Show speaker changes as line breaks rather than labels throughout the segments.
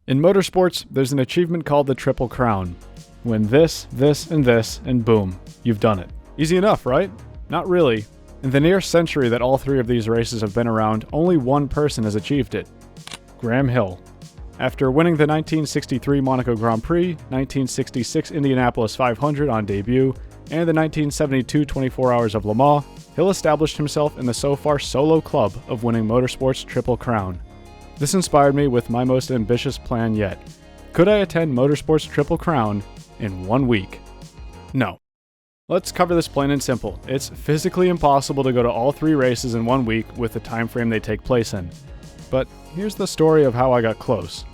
In motorsports, there's an achievement called the Triple Crown. Win this, and boom, you've done it. Easy enough, right? Not really. In the near century that all three of these races have been around, only one person has achieved it. Graham Hill. After winning the 1963 Monaco Grand Prix, 1966 Indianapolis 500 on debut, and the 1972 24 Hours of Le Mans, Hill established himself in the so far solo club of winning Motorsports' Triple Crown. This inspired me with my most ambitious plan yet. Could I attend Motorsports' Triple Crown in 1 week? No. Let's cover this plain and simple. It's physically impossible to go to all three races in 1 week with the time frame they take place in. But here's the story of how I got close.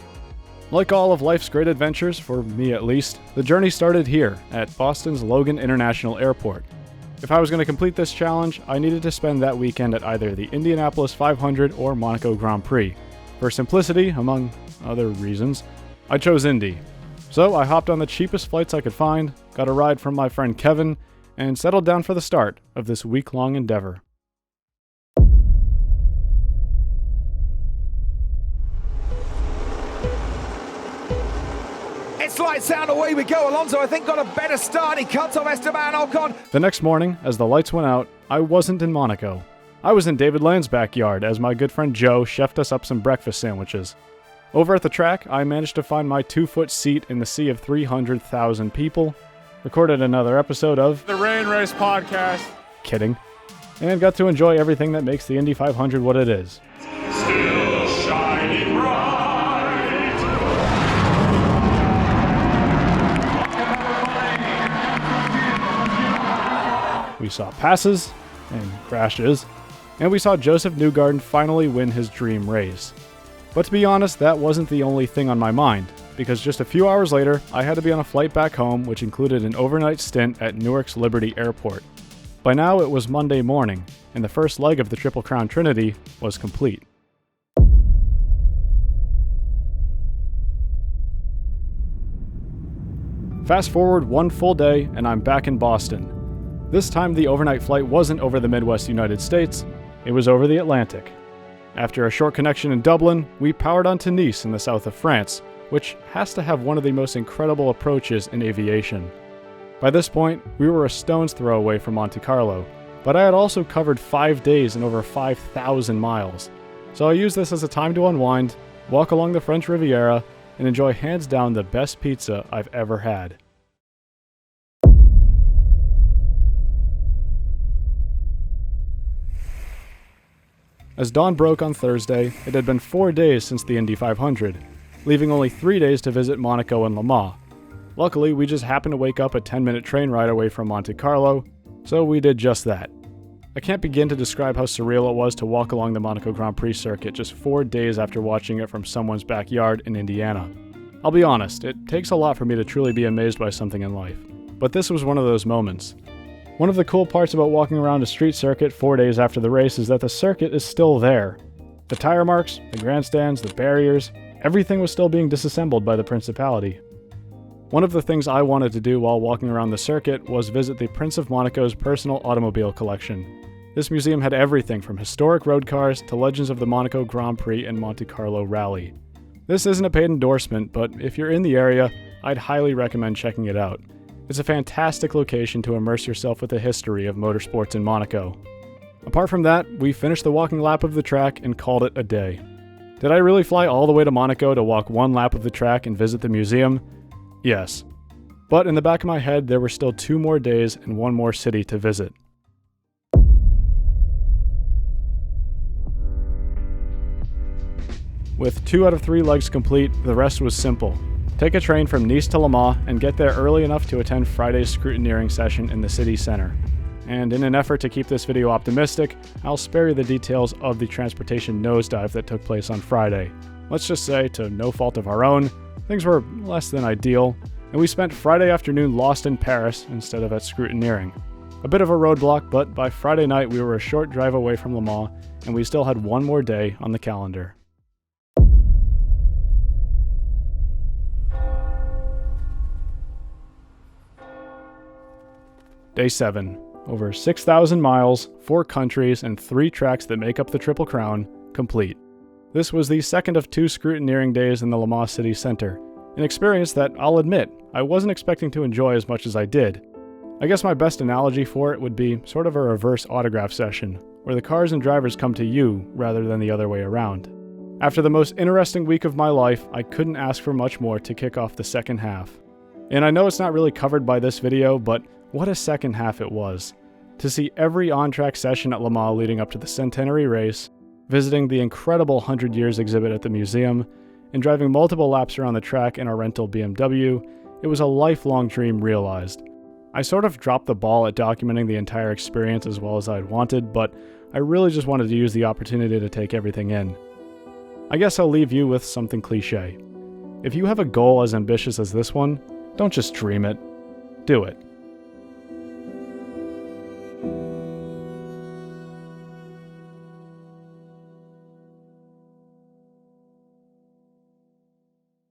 Like all of life's great adventures, for me at least, the journey started here, at Boston's Logan International Airport. If I was going to complete this challenge, I needed to spend that weekend at either the Indianapolis 500 or Monaco Grand Prix. For simplicity, among other reasons, I chose Indy. So I hopped on the cheapest flights I could find, got a ride from my friend Kevin, and settled down for the start of this week-long endeavor.
It's lights out, away we go. Alonso, I think, got a better start. He cuts off Esteban Ocon.
The next morning, as the lights went out, I wasn't in Monaco. I was in David Land's backyard as my good friend Joe chefed us up some breakfast sandwiches. Over at the track, I managed to find my 2-foot seat in the sea of 300,000 people, recorded another episode of
The Rain Race Podcast.
Kidding. And got to enjoy everything that makes the Indy 500 what it is.
Still shining bright.
We saw passes and crashes, and we saw Joseph Newgarden finally win his dream race. But to be honest, that wasn't the only thing on my mind, because just a few hours later, I had to be on a flight back home, which included an overnight stint at Newark's Liberty Airport. By now, it was Monday morning, and the first leg of the Triple Crown Trinity was complete. Fast forward one full day, and I'm back in Boston. This time, the overnight flight wasn't over the Midwest United States, it was over the Atlantic. After a short connection in Dublin, we powered on to Nice in the south of France, which has to have one of the most incredible approaches in aviation. By this point, we were a stone's throw away from Monte Carlo, but I had also covered 5 days and over 5,000 miles. So I used this as a time to unwind, walk along the French Riviera, and enjoy hands down the best pizza I've ever had. As dawn broke on Thursday, it had been 4 days since the Indy 500, leaving only 3 days to visit Monaco and Le Mans. Luckily, we just happened to wake up a 10-minute train ride away from Monte Carlo, so we did just that. I can't begin to describe how surreal it was to walk along the Monaco Grand Prix circuit just 4 days after watching it from someone's backyard in Indiana. I'll be honest, it takes a lot for me to truly be amazed by something in life, but this was one of those moments. One of the cool parts about walking around a street circuit 4 days after the race is that the circuit is still there. The tire marks, the grandstands, the barriers, everything was still being disassembled by the Principality. One of the things I wanted to do while walking around the circuit was visit the Prince of Monaco's personal automobile collection. This museum had everything from historic road cars to legends of the Monaco Grand Prix and Monte Carlo Rally. This isn't a paid endorsement, but if you're in the area, I'd highly recommend checking it out. It's a fantastic location to immerse yourself with the history of motorsports in Monaco. Apart from that, we finished the walking lap of the track and called it a day. Did I really fly all the way to Monaco to walk one lap of the track and visit the museum? Yes. But in the back of my head, there were still 2 more days and 1 more city to visit. With 2 out of 3 legs complete, the rest was simple. Take a train from Nice to Le Mans and get there early enough to attend Friday's scrutineering session in the city center. And in an effort to keep this video optimistic, I'll spare you the details of the transportation nosedive that took place on Friday. Let's just say, to no fault of our own, things were less than ideal, and we spent Friday afternoon lost in Paris instead of at scrutineering. A bit of a roadblock, but by Friday night we were a short drive away from Le Mans, and we still had 1 more day on the calendar. Day 7. Over 6,000 miles, 4 countries, and 3 tracks that make up the Triple Crown, complete. This was the second of 2 scrutineering days in the Le Mans City Center, an experience that, I'll admit, I wasn't expecting to enjoy as much as I did. I guess my best analogy for it would be sort of a reverse autograph session, where the cars and drivers come to you rather than the other way around. After the most interesting week of my life, I couldn't ask for much more to kick off the second half. And I know it's not really covered by this video, but what a second half it was. To see every on-track session at Le Mans leading up to the centenary race, visiting the incredible 100 Years exhibit at the museum, and driving multiple laps around the track in our rental BMW, it was a lifelong dream realized. I sort of dropped the ball at documenting the entire experience as well as I'd wanted, but I really just wanted to use the opportunity to take everything in. I guess I'll leave you with something cliche. If you have a goal as ambitious as this one, don't just dream it, do it.